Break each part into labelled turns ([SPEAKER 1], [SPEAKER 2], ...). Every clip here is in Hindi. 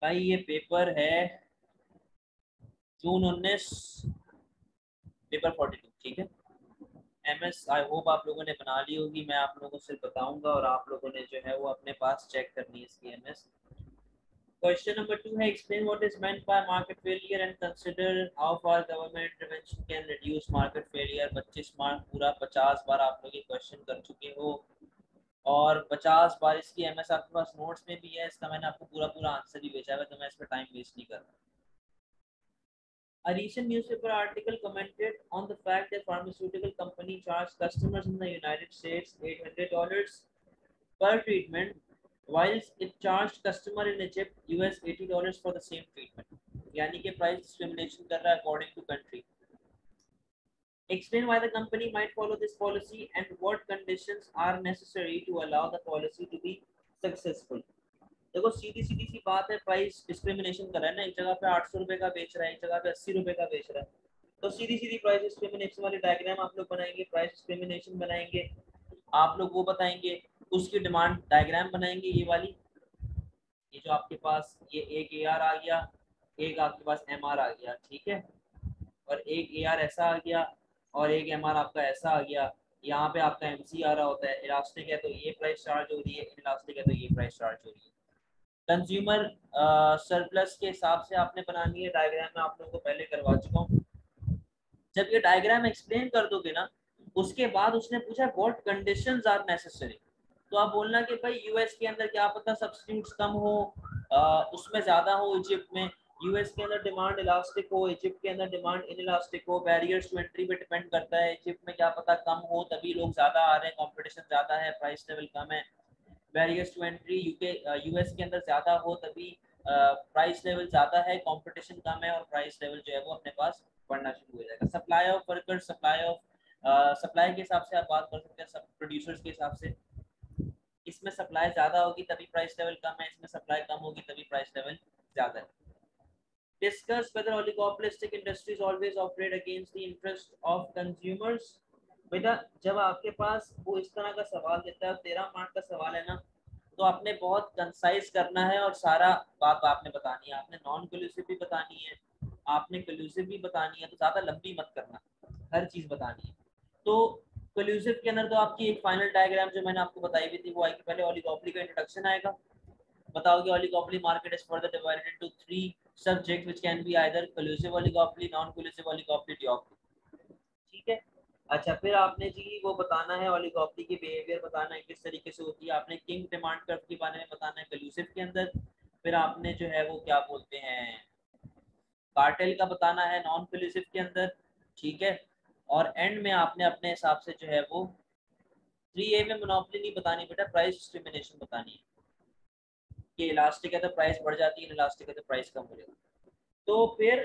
[SPEAKER 1] भाई ये पेपर है जून 19, पेपर 42, ठीक है। एमएस आई होप आप लोगों ने बना ली होगी, मैं आप लोगों को सिर्फ बताऊंगा और आप लोगों ने जो है वो अपने पास चेक करनी है इसकी एमएस। क्वेश्चन नंबर 2 है explain what is meant by market failure and consider how far government intervention can reduce market failure. 25 mark पूरा 50 बार आप लोग ये क्वेश्चन कर चुके हो और 50 बार इसकी एमएस आपके पास नोट्स में भी है, इसका मैंने आपको पूरा पूरा आंसर भी भेजा है, तो मैं इस पर टाइम वेस्ट नहीं कर रहा। A recent newspaper article commented on the fact that pharmaceutical company charged customers in the United States $800 per treatment, whilst it charged customer in Egypt US $80 for the same treatment. यानी कि प्राइस डिस्क्रिमिनेशन कर रहा है according to country. Explain why the company might follow this policy and what conditions are necessary to allow the policy to be successful. देखो सीधी सीधी सी बात है, प्राइस डिस्क्रिमिनेशन कर रहा है ना, एक जगह पे 800 रुपए का बेच रहा है, एक जगह पे 80 रुपए का बेच रहा है, तो सीधी सीधी प्राइस डिस्क्रिमिनेशन वाली डायग्राम आप लोग बनाएंगे, प्राइस डिस्क्रिमिनेशन बनाएंगे, आप लोग वो बताएंगे, उसकी डिमांड डायग्राम बनाएंगे, ये वाली, ये जो आपके पास ये एक ए आर आ गया, एक आपके पास एम आर आ गया, ठीक है, और एक ए आर ऐसा आ गया और एक एम आर आपका ऐसा आ गया। यहाँ पे आपका एम सी आ रहा होता है, इलास्टिक है तो ये प्राइस चार्ज हो रही है, इलास्टिक है तो ये प्राइस चार्ज हो रही है। कंज्यूमर सरप्लस के हिसाब से आपने बनानी है डायग्राम, में आप लोगों को पहले करवा चुका हूँ। जब ये डायग्राम एक्सप्लेन कर दोगे ना, उसके बाद उसने पूछा व्हाट कंडीशंस आर नेसेसरी, तो आप बोलना कि भाई यूएस के अंदर क्या पता सब्स्टिट्यूट्स कम हो, उसमें ज्यादा हो, इजिप्ट में, यूएस के अंदर डिमांड इलास्टिक हो, इजिप्ट के अंदर डिमांड इनइलास्टिक हो, बैरियर्स टू एंट्री पे डिपेंड करता है, इजिप्ट में क्या पता कम हो तभी लोग ज्यादा आ रहे हैं, कंपटीशन ज्यादा है, प्राइस लेवल कम है, barriers to entry UK US के अंदर ज़्यादा हो तभी प्राइस लेवल ज़्यादा है, कंपटीशन कम है और प्राइस लेवल जो है वो अपने पास बढ़ना शुरू हो जाएगा। Supply of workers, supply of supply के हिसाब से आप बात कर सकते हैं, सब प्रोड्यूसर्स के हिसाब से, इसमें सप्लाई ज़्यादा होगी तभी प्राइस लेवल कम है, इसमें सप्लाई कम होगी तभी प्राइस लेवल ज़्यादा है। Discuss whether oligopolistic industries always operate against the interest of consumers। बेटा जब आपके पास वो इस तरह का सवाल देता है, 13 मार्क का सवाल है ना, तो आपने बहुत कंसाइज करना है और सारा बात आपने बतानी है, आपने नॉन कल्यूसिव भी बतानी है, आपने कल्यूसिव भी बतानी है, तो ज़्यादा लंबी मत करना, हर चीज़ बतानी है। तो कल्यूसिव के अंदर तो आपकी एक फाइनल डायग्राम जो मैंने आपको बताई हुई थी वो आएगी, पहले ओलिगोपोली का इंट्रोडक्शन आएगा, बताओगे oligopoly market is further divided into 3 subjects which can be either collusive oligopoly, non-collusive oligopoly, duopoly, ठीक है। अच्छा फिर आपने जी वो बताना है ओलिगोपोली की बिहेवियर बताना है किस तरीके से होती है, आपने किंग डिमांड कर्व के बारे में बताना है कल्यूसिव के अंदर, फिर आपने जो है वो क्या बोलते हैं कार्टेल का बताना है नॉन कल्यूसिव के अंदर, ठीक है, और एंड में आपने अपने हिसाब से जो है वो 3A में मोनोपोली नहीं बतानी बेटा, प्राइस डिस्क्रिमिनेशन बतानी है कि इलास्टिक है तो प्राइस बढ़ जाती है, इलास्टिक है तो प्राइस कम हो जाती है। तो फिर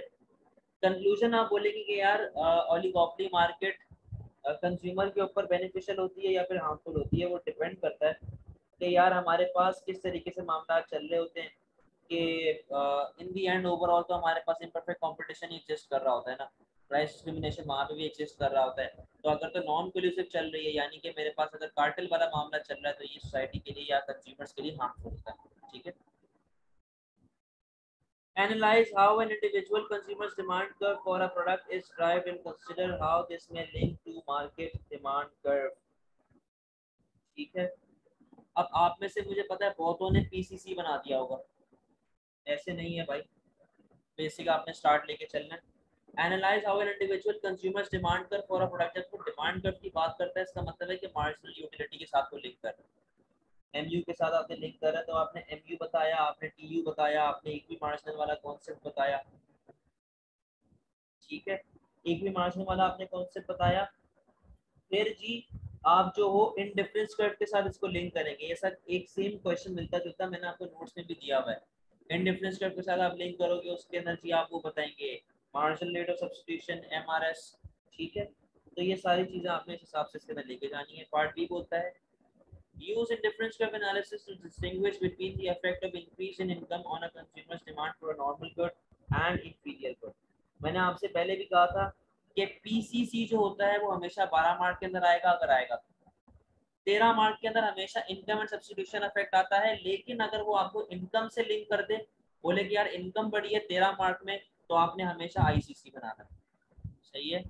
[SPEAKER 1] कंक्लूजन आप बोलेंगे कि यार ओलिगोपोली मार्केट कंज्यूमर के ऊपर बेनिफिशियल होती है या फिर हार्मफुल होती है, वो डिपेंड करता है कि यार हमारे पास किस तरीके से मामला चल रहे होते हैं, कि इन दी एंड ओवरऑल तो हमारे पास इम्परफेक्ट कंपटीशन ही एग्जिस्ट कर रहा होता है ना, प्राइस डिस्क्रिमिनेशन वहाँ पे भी एग्जिस्ट कर रहा होता है। तो अगर तो नॉन कोलिसिव चल रही है, यानी कि मेरे पास अगर कार्टेल वाला मामला चल रहा है, तो ये सोसाइटी के लिए या कंज्यूमर्स के लिए हार्मफुल होता है, ठीक है। Analyze how an individual consumer's demand curve for a product is derived and consider how this may link to market demand curve, ठीक है। अब आप में से मुझे पता है बहुतों ने पीसीसी बना दिया होगा, ऐसे नहीं है भाई, बेसिक आपने स्टार्ट लेके चलना है। Analyse how an individual consumers demand curve for a product, जब वो डिमांड कर्व की बात करता है इसका मतलब है कि मार्जिनल यूटिलिटी के साथ वो लिंक कर रहा है, एमयू के साथ आपने लिंक करा, तो आपने एमयू बताया, आपने टीयू बताया, आपने एक भी मार्जिनल वाला कॉन्सेप्ट बताया, ठीक है, एक भी मार्जिनल वाला आपने कॉन्सेप्ट बताया। फिर जी आप जो हो इन डिफरेंस कर्व के साथ इसको लिंक करेंगे, ये सब एक सेम क्वेश्चन मिलता जुलता मैंने आपको नोट्स में भी दिया हुआ है, इन डिफरेंस कर्व के साथ आप लिंक करोगे, उसके अंदर जी आप वो बताएंगे marginal rate of substitution MRS, ठीक है। तो ये सारी चीजें आपने इस हिसाब से इसके अंदर लेके जानी है। पार्ट बी बोलता है use in difference curve analysis to distinguish between the effect of increase in income on a consumer's demand for a normal good and inferior good। मैंने आपसे पहले भी कहा था कि पीसीसी जो होता है वो हमेशा 12 मार्क के अंदर आएगा, अगर आएगा 13 मार्क के अंदर हमेशा इनकम एंड सब्स्टिट्यूशन इफेक्ट आता है, लेकिन अगर वो आपको इनकम से लिंक कर दे, बोले कि यार इनकम बढ़ी है 13 मार्क में, तो आपने हमेशा आईसीसी बनाना है। सही है।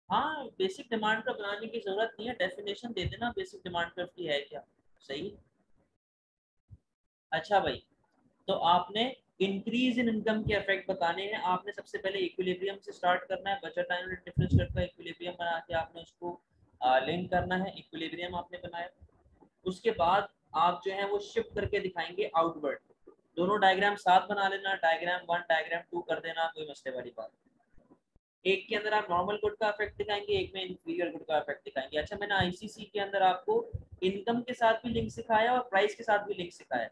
[SPEAKER 1] हाँ, बेसिक डिमांड ड्राफ्ट बनाने की जरूरत नहीं है, डेफिनेशन दे देना बेसिक डिमांड ड्राफ्ट की है क्या। सही। अच्छा भाई, तो आपने इंक्रीज इन इनकम के इफेक्ट बताने हैं। आपने सबसे पहले इक्विलिब्रियम से स्टार्ट करना है, बजट एंड डिफरेंस रेट का इक्विलिब्रियम बना के आपने उसको लिंक करना है। इक्विलिब्रियम आपने बनाया, उसके बाद आप जो है वो शिफ्ट करके दिखाएंगे आउटवर्ड। दोनों डायग्राम साथ बना लेना, डायग्राम 1 डायग्राम 2 कर देना, कोई मसले वाली बात। एक के अंदर आप नॉर्मल गुड का इफेक्ट दिखाएंगे, एक में इंफीरियर गुड का इफेक्ट दिखाएंगे। अच्छा, मैंने आईसीसी के अंदर आपको इनकम के साथ भी लिंक सिखाया और प्राइस के साथ भी लिंक सिखाया,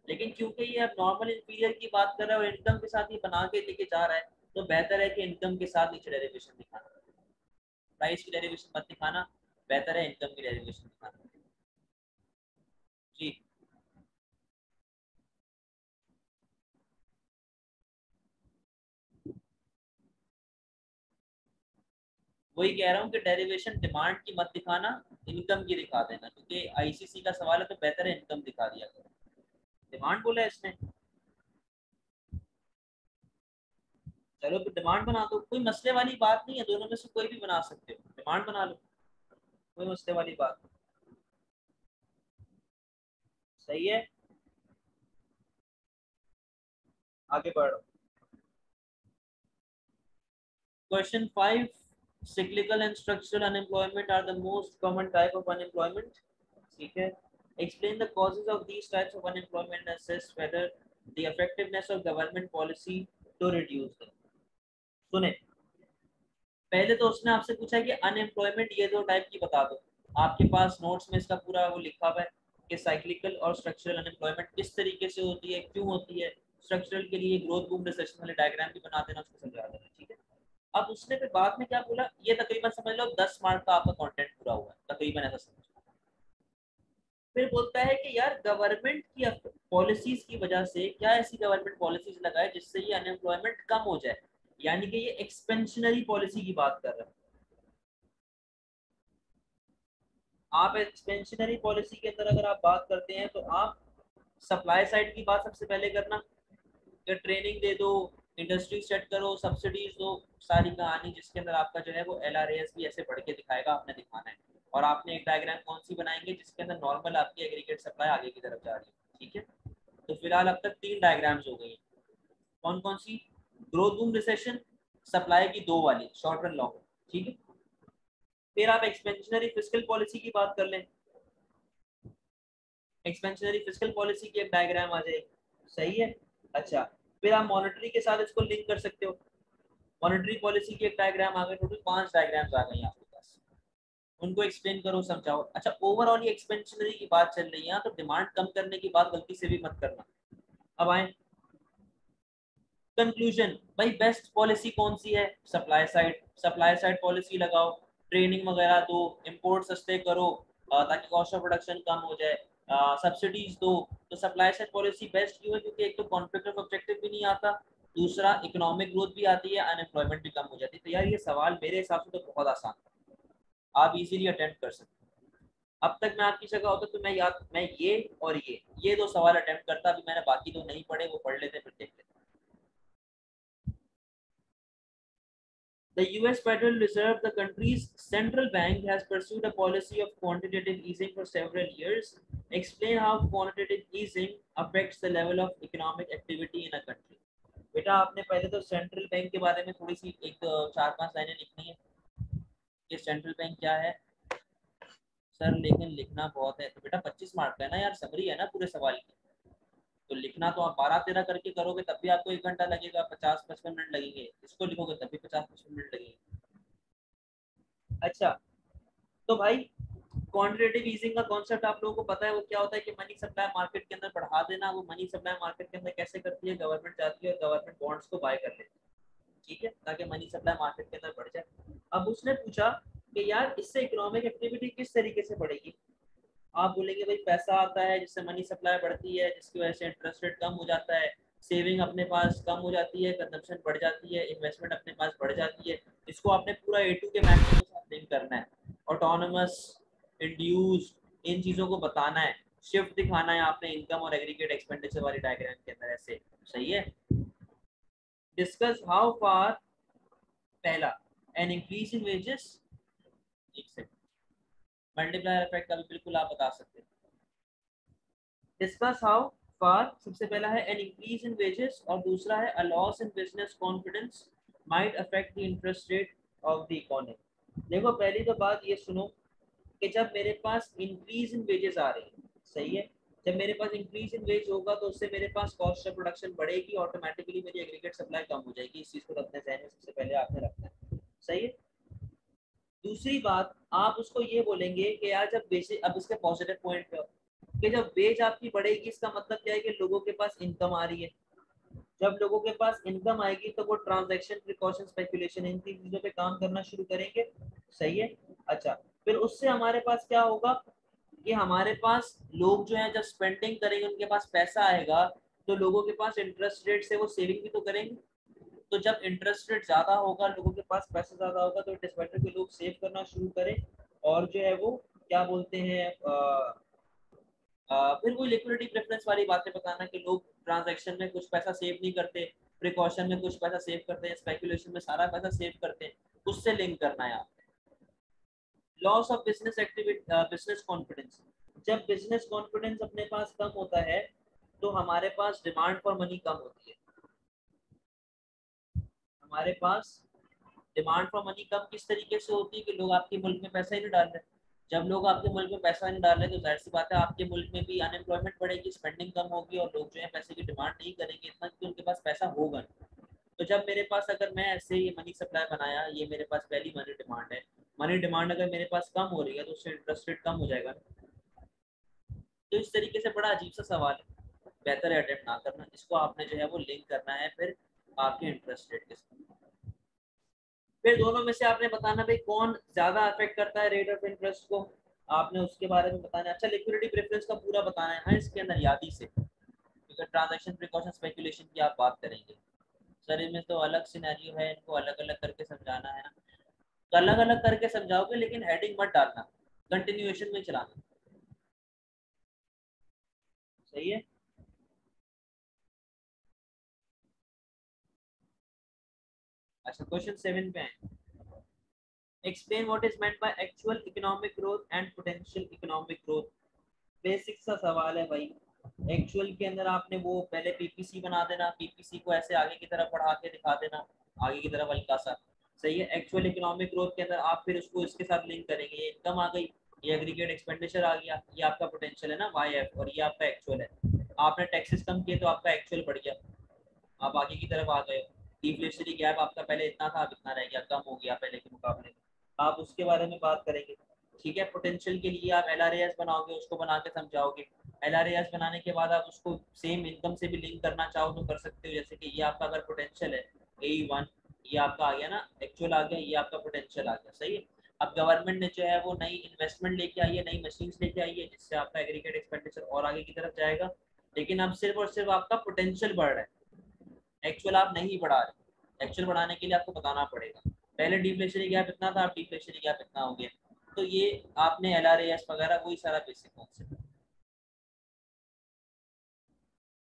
[SPEAKER 1] लेकिन क्योंकि ये अब नॉर्मल इंफीरियर की बात कर रहा है और इनकम के साथ ही बना के लेके जा रहा है, तो बेहतर है कि इनकम के साथ नीचे डेरिवेशन दिखाना, प्राइस की डेरिवेशन मत दिखाना, बेहतर है इनकम की डेरिवेशन दिखाना। जी, वही कह रहा हूँ कि डेरिवेशन डिमांड की मत दिखाना, इनकम की दिखा देना, क्योंकि आईसीसी का सवाल है तो बेहतर है इनकम दिखा दिया करो। डिमांड बोला है इसने, चलो तो डिमांड बना दो, कोई मसले वाली बात नहीं है, दोनों में से कोई भी बना सकते हो, डिमांड बना लो, कोई मसले वाली बात नहीं। सही है, आगे बढ़ो। Question 5, cyclical and structural unemployment are the most common type of unemployment. ठीक है, explain the causes of these types of unemployment and assess whether the effectiveness of government policy to reduce them. सुने, पहले तो उसने आपसे पूछा है कि अनएम्प्लॉयमेंट ये दो टाइप की बता दो। आपके पास नोट्स में इसका पूरा वो लिखा हुआ है कि साइक्लिकल और स्ट्रक्चरल अनएम्प्लॉयमेंट किस तरीके से होती है, क्यों होती है। स्ट्रक्चरल के लिए ग्रोथ बूम रिसेशन वाले डायग्राम भी बना देना, उसको समझा देना। ठीक है, अब उसने फिर बाद में क्या बोला, ये तकरीबन समझ लो 10 मार्क का आपका कंटेंट पूरा हुआ है तकरीबन, ऐसा समझ। फिर बोलता है कि यार गवर्नमेंट की पॉलिसीज की वजह से क्या ऐसी गवर्नमेंट पॉलिसीज लगाए जिससे ये अनएम्प्लॉयमेंट कम हो जाए, यानी कि ये एक्सपेंशनरी पॉलिसी की बात कर रहे हैं। आप एक्सपेंशनरी पॉलिसी के अंदर अगर आप बात करते हैं तो आप सप्लाई साइड की बात सबसे पहले करना, कि ट्रेनिंग दे दो, इंडस्ट्री सेट करो, सब्सिडीज दो, सारी कहानी जिसके अंदर आपका जो है वो LRAS भी ऐसे बढ़ के दिखाएगा, आपने दिखाना है। और आपने एक डायग्राम कौन सी बनाएंगे जिसके अंदर नॉर्मल आपकी एग्रीगेट सप्लाई आगे की तरफ जा रही है। ठीक है, तो फिलहाल अब तक 3 डायग्राम्स हो गई। कौन कौन सी, ग्रोथ बूम रिसेशन, सप्लाई की दो वाली शॉर्ट रन लॉन्ग। ठीक है, फिर आप एक्सपेंशनरी फिस्कल पॉलिसी की बात कर लें, एक्सपेंशनरी फिस्कल पॉलिसी की एक डायग्राम आ जाएगी। सही है। अच्छा, फिर आप मॉनेटरी के साथ इसको लिंक कर सकते हो, मॉनेटरी पॉलिसी की एक डायग्राम आ गई, टोटल 5 डायग्राम्स आ गई आपके पास। उनको एक्सप्लेन करो, समझाओ। अच्छा, ओवरऑल ये एक्सपेंशनरी की बात चल रही है, तो डिमांड कम करने की बात गलती से भी मत करना। अब आए कंक्लूजन, भाई बेस्ट पॉलिसी कौन सी है, supply side, supply side policy लगाओ, ट्रेनिंग वगैरह दो, इंपोर्ट सस्ते करो ताकि कॉस्ट ऑफ प्रोडक्शन कम हो जाए, सब्सिडीज दो। तो सप्लाई साइड पॉलिसी बेस्ट क्यों है, क्योंकि एक तो कॉन्फ्लिक्ट ऑफ ऑब्जेक्टिव भी नहीं आता, दूसरा इकोनॉमिक ग्रोथ भी आती है, अनएम्प्लॉयमेंट भी कम हो जाती है। तो यार ये सवाल मेरे हिसाब से तो बहुत आसान है, आप इजीली अटेम्प्ट कर सकते हो। अब तक मैं आपकी जगह होता तो मैं ये और ये दो सवाल अटेम्प्ट करता, अभी मैंने बाकी दो नहीं पढ़े, वो पढ़ लेते फिर देख लेते। The US Federal Reserve, the country's central bank, has pursued a policy of quantitative easing for several years. Explain how quantitative easing affects the level of economic activity in a country. बेटा आपने पहले तो सेंट्रल बैंक के बारे में थोड़ी सी एक 4-5 लाइनें लिखनी है कि सेंट्रल बैंक क्या है। सर लेकिन लिखना बहुत है, तो बेटा 25 मार्क का है ना यार, समरी है ना पूरे सवाल की, तो लिखना तो आप 12-13 करके करोगे तब भी आपको 1 घंटा लगेगा, 50-55 मिनट लगेंगे, इसको लिखोगे तब भी 50-55 मिनट लगेंगे। अच्छा, तो भाई क्वांटिटेटिव ईजिंग का कॉन्सेप्ट आप लोगों को पता है वो क्या होता है, कि मनी सप्लाई मार्केट के अंदर बढ़ा देना। वो मनी सप्लाई मार्केट के अंदर कैसे करती है, गवर्नमेंट जाती है और गवर्नमेंट बॉन्ड्स को बाय कर लेती है। ठीक है, ताकि मनी सप्लाई मार्केट के अंदर बढ़ जाए। अब उसने पूछा कि यार इससे इकोनॉमिक एक्टिविटी किस तरीके से बढ़ेगी। आप बोलेंगे भाई पैसा आता है जिससे मनी सप्लाई बढ़ती है, जिसकी वजह से इंटरेस्ट रेट कम हो जाता है, सेविंग अपने पास कम हो जाती है, कंजम्पशन बढ़ जाती है, इन्वेस्टमेंट अपने पास बढ़ जाती है। इसको आपने पूरा A2 के मैक्सिमम के साथ लिंक करना है, ऑटोनमस, इंड्यूस, इन चीज़ों को बताना है। शिफ्ट दिखाना है आपने इनकम और एग्रीगेट एक्सपेंडिचर वाली डायग्राम के अंदर, ऐसे सही है। डिस्कस हाउ फार, पहला एन इंक्रीज इन वेजेस, एक सेकंड, मल्टीप्लायर इफेक्ट का भी बिल्कुल आप बता सकते हैं। डिस्कस हाउ फार सबसे पहला है एन इंक्रीज इन वेजेस और दूसरा है a loss in business confidence might affect the interest rate of the economy. देखो पहली तो बात ये सुनो कि जब मेरे पास इंक्रीज इन वेजेस आ रही है, सही है, जब मेरे पास इंक्रीज इन वेज होगा तो उससे मेरे पास कॉस्ट ऑफ प्रोडक्शन बढ़ेगी, ऑटोमेटिकली मेरी एग्रीगेट सप्लाई कम हो जाएगी। इस चीज को अपने ज़हन में सबसे पहले आपने रखना है, सही है। दूसरी बात, आप उसको ये बोलेंगे कि यार जब बेचे, अब इसके पॉजिटिव पॉइंट पे कि जब वेज आपकी बढ़ेगी इसका मतलब क्या है कि लोगों के पास इनकम आ रही है। जब लोगों के पास इनकम आएगी तो वो ट्रांजैक्शन, प्रिकॉशन, स्पेकुलेशन, इन तीन चीजों पे काम करना शुरू करेंगे, सही है। अच्छा, फिर उससे हमारे पास क्या होगा कि हमारे पास लोग जो है जब स्पेंडिंग करेंगे उनके पास पैसा आएगा, तो लोगों के पास इंटरेस्ट रेट से वो सेविंग भी तो करेंगे। तो जब इंटरेस्ट रेट ज्यादा होगा, लोगों के पास पैसा ज्यादा होगा, तो इट इज बेटर कि लोग सेव करना शुरू करें। और जो है वो क्या बोलते हैं, फिर वो लिक्विडिटी प्रेफरेंस वाली बातें बताना कि लोग ट्रांजैक्शन में कुछ पैसा सेव नहीं करते, प्रिकॉशन में कुछ पैसा सेव करते हैं, स्पेकुलेशन में सारा पैसा सेव करते हैं, उससे लिंक करना है आपने। Loss of business activity, business confidence, जब बिजनेस कॉन्फिडेंस अपने पास कम होता है तो हमारे पास डिमांड फॉर मनी कम होती है। हमारे पास डिमांड फॉर मनी कम किस तरीके से होती है कि लोग आपके मुल्क में पैसा ही नहीं डाल रहे। जब लोग आपके मुल्क में पैसा नहीं डाल रहे तो जाहिर सी बात है आपके मुल्क में भी अनएम्प्लॉयमेंट बढ़ेगी, स्पेंडिंग कम होगी और लोग जो है पैसे की डिमांड नहीं करेंगे इतना कि उनके पास पैसा होगा नहीं। तो जब मेरे पास, अगर मैं ऐसे ये मनी सप्लाई बनाया, ये मेरे पास पहली मनी डिमांड है, मनी डिमांड अगर मेरे पास कम हो रही है तो उससे इंटरेस्ट रेट कम हो जाएगा। तो इस तरीके से बड़ा अजीब सा सवाल है, बेहतर है अटेम्प्ट ना करना। इसको आपने जो है वो लिंक करना है फिर आपके इंटरेस्ट रेट के साथ। फिर दोनों में से आपने बताना भाई कौन ज्यादा अफेक्ट करता है रेट ऑफ इंटरेस्ट को, आपने उसके बारे में बताना है। अच्छा, लिक्विडिटी प्रेफरेंस का पूरा बताना है, हाँ, इसके अंदर यादी से, क्योंकि ट्रांजैक्शन, प्रिकॉशन, स्पेकुलेशन की आप बात करेंगे। सर इनमें तो अलग सिनेरियो है, इनको अलग अलग करके समझाना है ना, तो अलग अलग करके समझाओगे लेकिन हेडिंग मत डालना, कंटिन्यूएशन में चलाना, सही है। अच्छा, क्वेश्चन 7 पे आए। Explain what is meant by actual economic growth and potential economic growth. Basic सा सवाल है भाई। एक्चुअल के अंदर आपने वो पहले पीपीसी बना देना, पीपीसी को ऐसे आगे की तरफ बढ़ा के दिखा देना, आगे की तरफ हल्का सा, सही है। एक्चुअल इकोनॉमिक ग्रोथ के अंदर आप फिर उसको इसके साथ लिंक करेंगे, ये इनकम आ गई, ये एग्रीगेट एक्सपेंडिचर आ गया, ये आपका पोटेंशियल है ना वाई एफ, और ये आपका एक्चुअल है। आपने टैक्सेस कम किए तो आपका एक्चुअल बढ़ गया, आप आगे की तरफ आ गए। डिफ्लेशनरी गैप आपका पहले इतना था, अब इतना रह गया, कम हो गया पहले के मुकाबले में, आप उसके बारे में बात करेंगे। ठीक है, पोटेंशियल के लिए आप एलआरएएस बनाओगे, उसको बना के समझाओगे। एलआरएएस बनाने के बाद आप उसको सेम इनकम से भी लिंक करना चाहो तो कर सकते हो, जैसे कि ये आपका अगर पोटेंशियल है A1, ये आपका आ गया ना, एक्चुअल आ गया, ये आपका पोटेंशियल आ गया, सही है। अब गवर्नमेंट ने जो है वो नई इन्वेस्टमेंट लेके आई है, नई मशीन्स लेके आई है, जिससे आपका एग्रीगेट एक्सपेंडिचर और आगे की तरफ जाएगा, लेकिन अब सिर्फ और सिर्फ आपका पोटेंशियल बढ़ रहा है, एक्चुअल आप नहीं बढ़ा रहे। एक्चुअल बढ़ाने के लिए आपको बताना पड़ेगा, पहले डिफ्लेशनरी गैप इतना था, अब डिफ्लेशनरी गैप इतना हो गया। तो ये आपने एलआरएएस वगैरह वही सारा basic concept.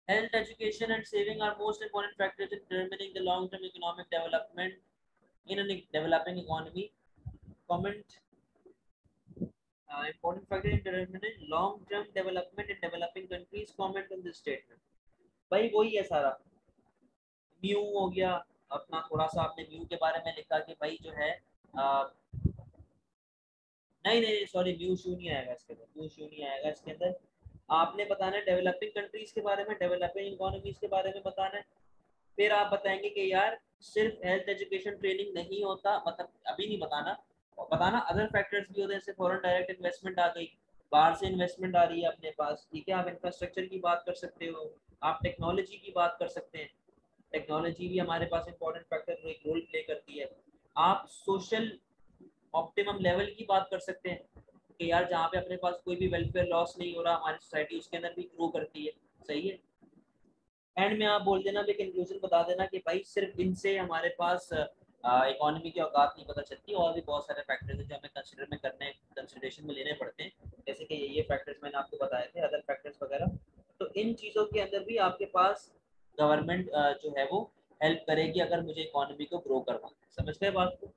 [SPEAKER 1] Health, education, and saving are most important factors in determining the long-term economic development in a developing economy. Comment, important factor in determining long-term development in developing countries. Comment on this statement. भाई वही है सारा, म्यू हो गया अपना, थोड़ा सा आपने म्यू के बारे में लिखा कि भाई जो है नहीं नहीं सॉरी, म्यू शू नहीं आएगा इसके अंदर, म्यू शू नहीं आएगा इसके अंदर। आपने बताना है डेवलपिंग कंट्रीज के बारे में, डेवलपिंग इकोनॉमीज के बारे में बताना है। फिर आप बताएंगे कि यार सिर्फ हेल्थ, एजुकेशन, ट्रेनिंग नहीं होता, मतलब अभी नहीं बताना, और बताना अदर फैक्टर्स भी होते हैं, जैसे फॉरेन डायरेक्ट इन्वेस्टमेंट आ गई, बाहर से इन्वेस्टमेंट आ रही है अपने पास, ठीक है। आप इंफ्रास्ट्रक्चर की बात कर सकते हो, आप टेक्नोलॉजी की बात कर सकते हैं, टेक्नोलॉजी भी हमारे पास इंपॉर्टेंट फैक्टर एक रोल प्ले करती है। आप सोशल ऑप्टिमम लेवल की बात कर सकते हैं कि यार जहाँ पे अपने पास कोई भी वेलफेयर लॉस नहीं हो रहा, हमारी सोसाइटी उसके अंदर भी ग्रो करती है, सही है। एंड में आप बोल देना भी, कंक्लूजन बता देना कि भाई सिर्फ इनसे हमारे पास इकोनॉमी की औकात नहीं पता चलती, और भी बहुत सारे फैक्टर्स हैं जो हमें कंसिडरेशन में लेने पड़ते हैं, जैसे कि ये फैक्टर्स मैंने आपको बताए थे, अदर फैक्टर्स वगैरह। तो इन चीज़ों के अंदर भी आपके पास गवर्नमेंट जो है वो हेल्प करेगी अगर मुझे इकोनॉमी को ग्रो करवाना है। समझ गए बात को?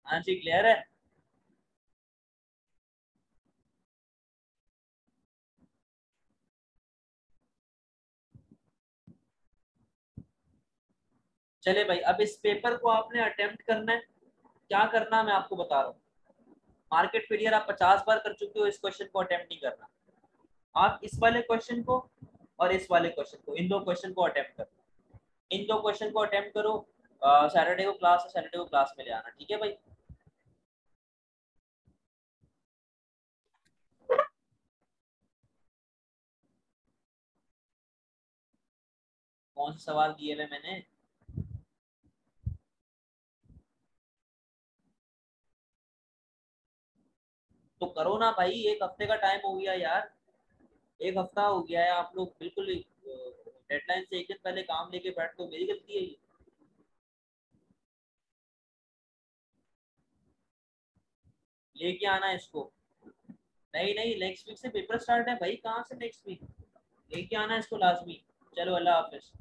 [SPEAKER 1] हाँ जी, क्लियर है। चले भाई, अब इस पेपर को आपने अटेम्प्ट करना है। क्या करना है मैं आपको बता रहा हूँ। मार्केट फेलियर आप 50 बार कर चुके हो, इस क्वेश्चन को अटेम्प्ट नहीं करना। आप इस वाले क्वेश्चन को और इस वाले क्वेश्चन को, इन दो क्वेश्चन को अटेम्प्ट करो। इन दो क्वेश्चन को अटेम्प्ट करो। सैटरडे को क्लास है, सैटरडे को क्लास में ले आना, ठीक है भाई। कौन से सवाल दिए हुए मैंने? तो करो ना भाई, एक हफ्ते का टाइम हो गया यार। एक हफ्ता हो गया है, आप लोग बिल्कुल डेडलाइन से एक दिन पहले काम लेके बैठ, तो मेरी गलती है ये। लेके आना है इसको। नहीं नहीं, नेक्स्ट वीक से पेपर स्टार्ट है भाई, कहाँ से नेक्स्ट वीक? लेके आना है इसको लाजमी। चलो, अल्लाह हाफिज।